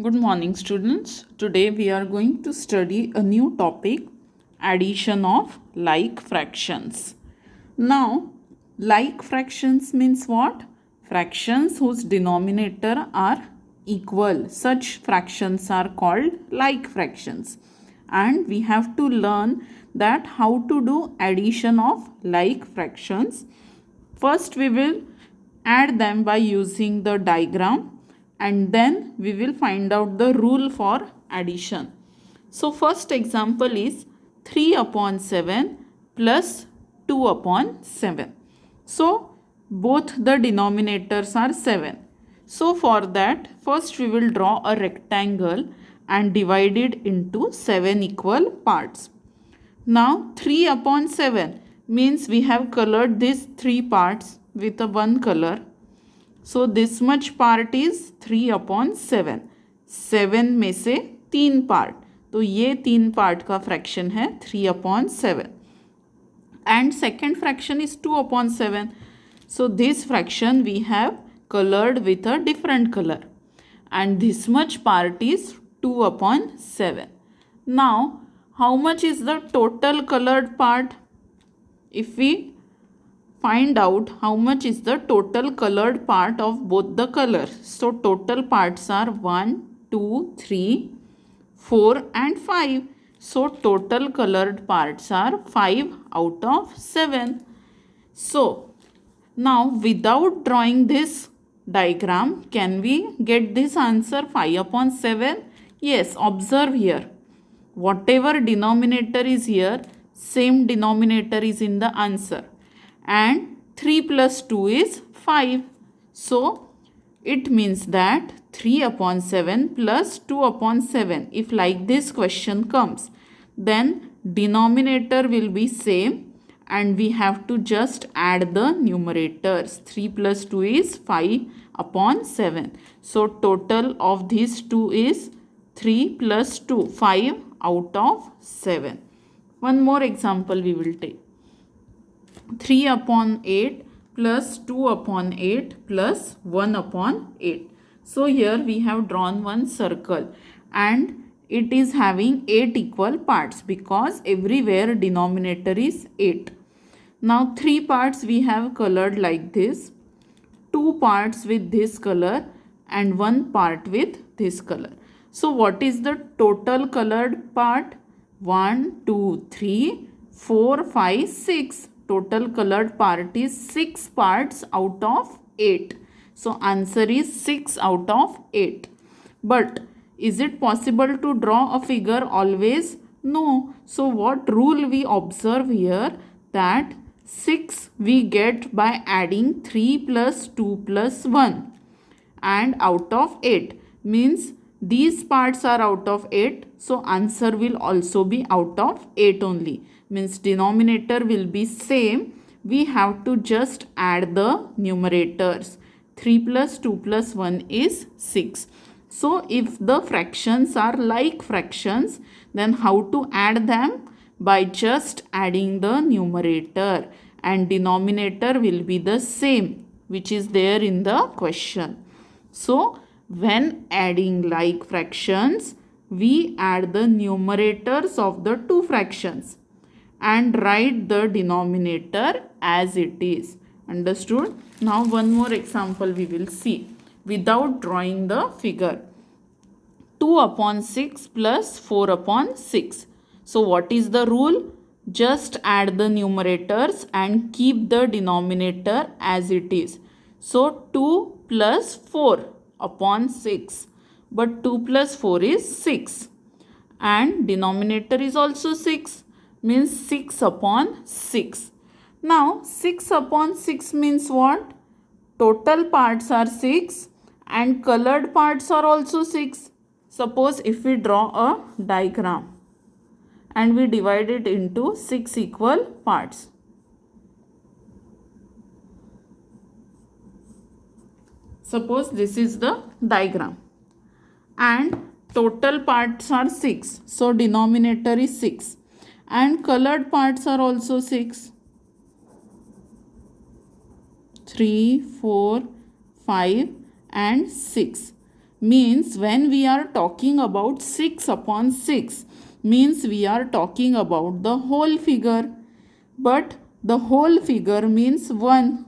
Good morning, students. Today we are going to study a new topic, addition of like fractions. Now, like fractions means what? Fractions whose denominator are equal. Such fractions are called like fractions. And we have to learn that how to do addition of like fractions. First, we will add them by using the diagram and then we will find out the rule for addition. So, first example is 3 upon 7 plus 2 upon 7. So, both the denominators are 7. So, for that, first we will draw a rectangle and divide it into 7 equal parts. Now 3 upon 7 means we have colored these 3 parts with a one color. So this much part is 3 upon 7. 7 में से 3 part, तो ये 3 part का fraction है 3 upon 7. And second fraction is 2 upon 7. So this fraction we have colored with a different color. And this much part is 2 upon 7. Now how much is the total colored part? If we find out how much is the total colored part of both the colors. So total parts are 1, 2, 3, 4 and 5. So total colored parts are 5 out of 7. So now without drawing this diagram, can we get this answer 5 upon 7? Yes, observe here. Whatever denominator is here, same denominator is in the answer. And 3 plus 2 is 5. So, it means that 3 upon 7 plus 2 upon 7. If like this question comes, then denominator will be same and we have to just add the numerators. 3 plus 2 is 5 upon 7. So, total of these 2 is 3 plus 2, 5 out of 7. One more example we will take. 3 upon 8 plus 2 upon 8 plus 1 upon 8. So here we have drawn one circle and it is having 8 equal parts because everywhere denominator is 8. Now 3 parts we have colored like this, 2 parts with this color and 1 part with this color. So what is the total colored part? 1, 2, 3, 4, 5, 6. Total colored part is 6 parts out of 8. So answer is 6 out of 8. But is it possible to draw a figure always? No. So what rule we observe here? That 6 we get by adding 3 plus 2 plus 1 and out of 8 means these parts are out of 8, so answer will also be out of 8 only. Means denominator will be same. We have to just add the numerators. 3 plus 2 plus 1 is 6. So if the fractions are like fractions, then how to add them? By just adding the numerator, and denominator will be the same which is there in the question. So when adding like fractions, we add the numerators of the two fractions and write the denominator as it is. Understood? Now one more example we will see without drawing the figure. 2 upon 6 plus 4 upon 6. So what is the rule? Just add the numerators and keep the denominator as it is. So 2 plus 4 upon 6, but 2 plus 4 is 6 and denominator is also 6, means 6 upon 6. Now 6 upon 6 means what? Total parts are 6 and colored parts are also 6. Suppose if we draw a diagram and we divide it into 6 equal parts. Suppose this is the diagram and total parts are 6. So denominator is 6 and colored parts are also 6. 3, 4, 5 and 6. means when we are talking about 6 upon 6 means we are talking about the whole figure, but the whole figure means 1.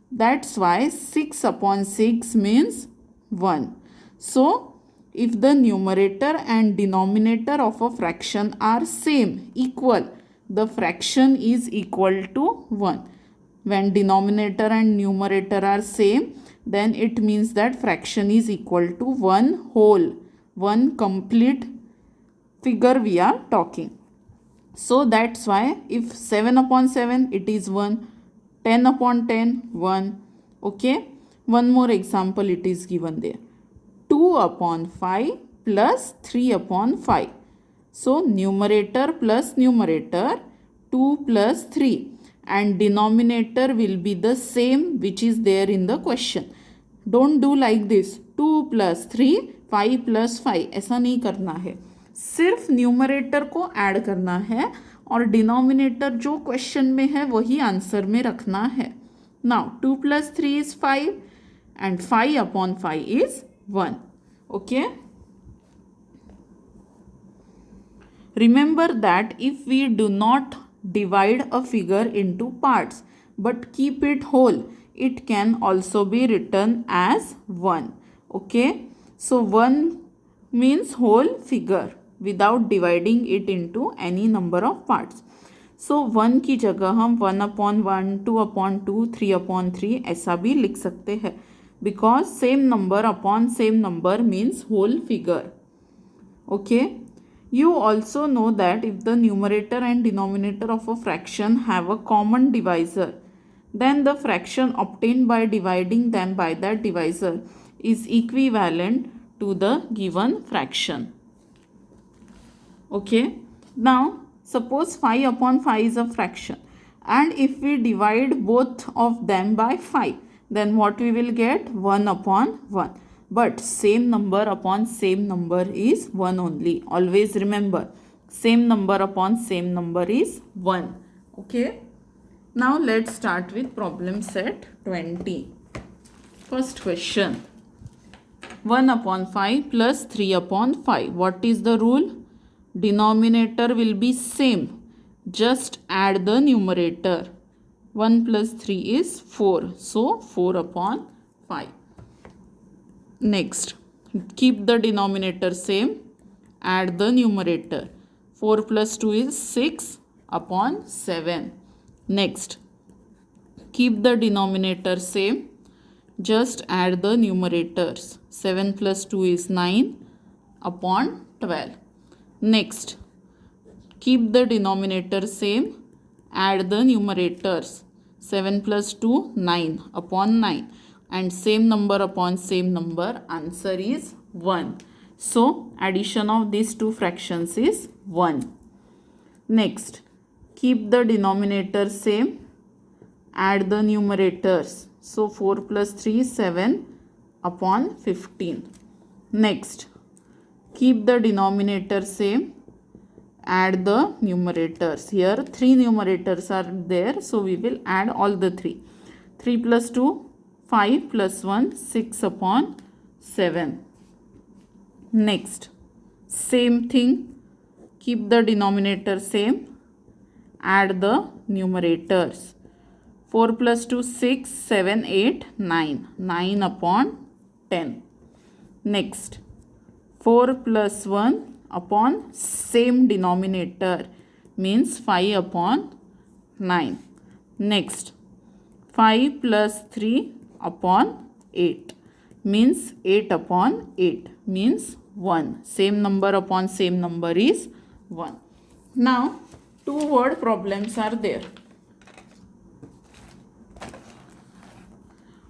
That's why 6 upon 6 means 1. So, if the numerator and denominator of a fraction are same, equal, the fraction is equal to 1. When denominator and numerator are same, then it means that fraction is equal to 1 whole, 1 complete figure we are talking. So that's why if 7 upon 7 it is 1, 10 upon 10 1. Okay, one more example it is given there. 2 upon 5 plus 3 upon 5. So numerator plus numerator 2 plus 3 and denominator will be the same which is there in the question. Don't do like this 2 plus 3 5 plus 5, ऐसा नहीं करना है. सिर्फ numerator को add करना है और denominator जो क्वेश्चन में है वही आंसर में रखना है. Now 2 plus 3 is 5 and 5 upon 5 is 1. Okay. Remember that if we do not divide a figure into parts but keep it whole, it can also be written as 1. Okay. So 1 means whole figure without dividing it into any number of parts. So 1 की जगह हम 1 upon 1, 2 upon 2, 3 upon 3 ऐसा भी लिख सकते हैं, because same number upon same number means whole figure. Okay. You also know that if the numerator and denominator of a fraction have a common divisor, then the fraction obtained by dividing them by that divisor is equivalent to the given fraction. Okay. Now suppose 5 upon 5 is a fraction, and if we divide both of them by 5, then what we will get? 1 upon 1. But same number upon same number is 1 only. Always remember, same number upon same number is 1. Okay. Now let's start with problem set 20. First question. 1 upon 5 plus 3 upon 5. What is the rule? Denominator will be same. Just add the numerator. 1 plus 3 is 4. So 4 upon 5. Next, keep the denominator same. Add the numerator. 4 plus 2 is 6 upon 7. Next, keep the denominator same. Just add the numerators. 7 plus 2 is 9 upon 12. Next, keep the denominator same. Add the numerators. 7 plus 2, 9 upon 9. And same number upon same number, answer is 1. So, addition of these two fractions is 1. Next, keep the denominator same. Add the numerators. So, 4 plus 3 is 7 upon 15. Next, keep the denominator same. Add the numerators. Here 3 numerators are there, so we will add all the 3. 3 plus 2, 5 plus 1, 6 upon 7. Next, same thing. Keep the denominator same. Add the numerators. 4 plus 2, 6, 7, 8, 9. 9 upon 10. Next, 4 plus 1 upon same denominator means 5 upon 9. Next, 5 plus 3 upon 8 means 8 upon 8 means 1. Same number upon same number is 1. Now, 2 word problems are there.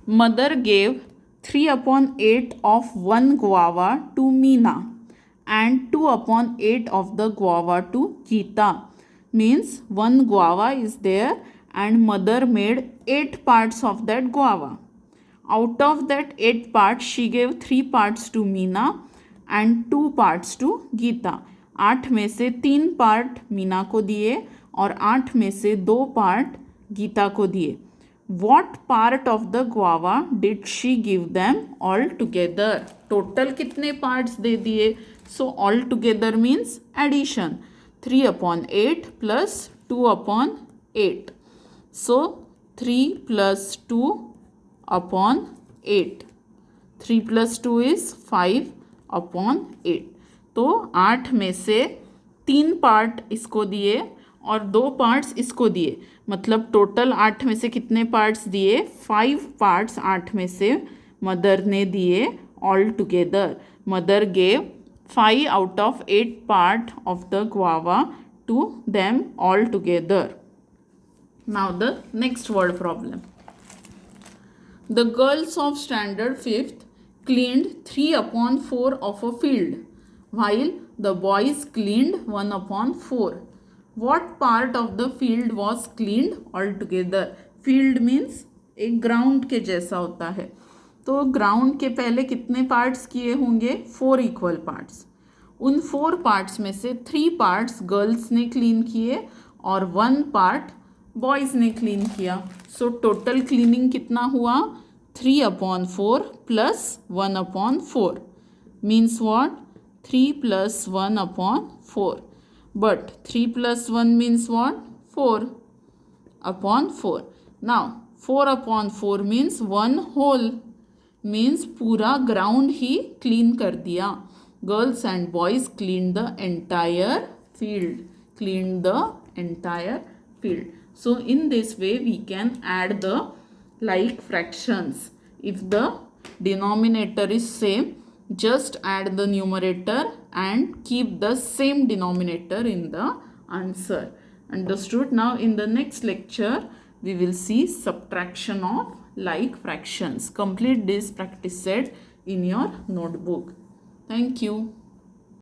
Mother gave 3 upon 8 of one guava to Meena and 2 upon 8 of the guava to Geeta. Means one guava is there and mother made 8 parts of that guava. Out of that 8 parts, she gave 3 parts to Meena and 2 parts to Geeta. 8 में से 3 part Meena को दिए और 8 में से 2 part Gita को दिए. what part of the guava did she give them all together? Total कितने parts दे दिए? So all together means addition. 3/8 plus 2/8. So 3 plus 2/8. 3 plus 2 is 5/8. तो 8 में से 3 पार्ट इसको दिए और 2 पार्ट्स इसको दिए, मतलब टोटल 8 में से कितने पार्ट्स दिए? 5 पार्ट्स 8 में से मदर ने दिए all together. Mother gave 5 out of 8 part of the guava to them all together. Now the next word problem. The girls of standard 5th cleaned 3/4 of a field, while the boys cleaned 1/4. What part of the field was cleaned altogether? Field means एक ground के जैसा होता है. तो ground के पहले कितने parts किए होंगे? 4 इक्वल पार्ट्स. उन 4 पार्ट्स में से 3 पार्ट्स गर्ल्स ने क्लीन किए और 1 पार्ट बॉयज़ ने क्लीन किया. सो टोटल क्लीनिंग कितना हुआ? 3/4 plus 1/4 means what? 3 plus 1/4. But 3 plus 1 means what? 4/4. Now 4/4 means 1 whole, means पूरा ग्राउंड ही क्लीन कर दिया. Girls and boys clean the entire field. Clean the entire field. So in this way we can add the like fractions. If the denominator is same, just add the numerator and keep the same denominator in the answer. Understood? Now in the next lecture we will see subtraction of like fractions. Complete this practice set in your notebook. Thank you.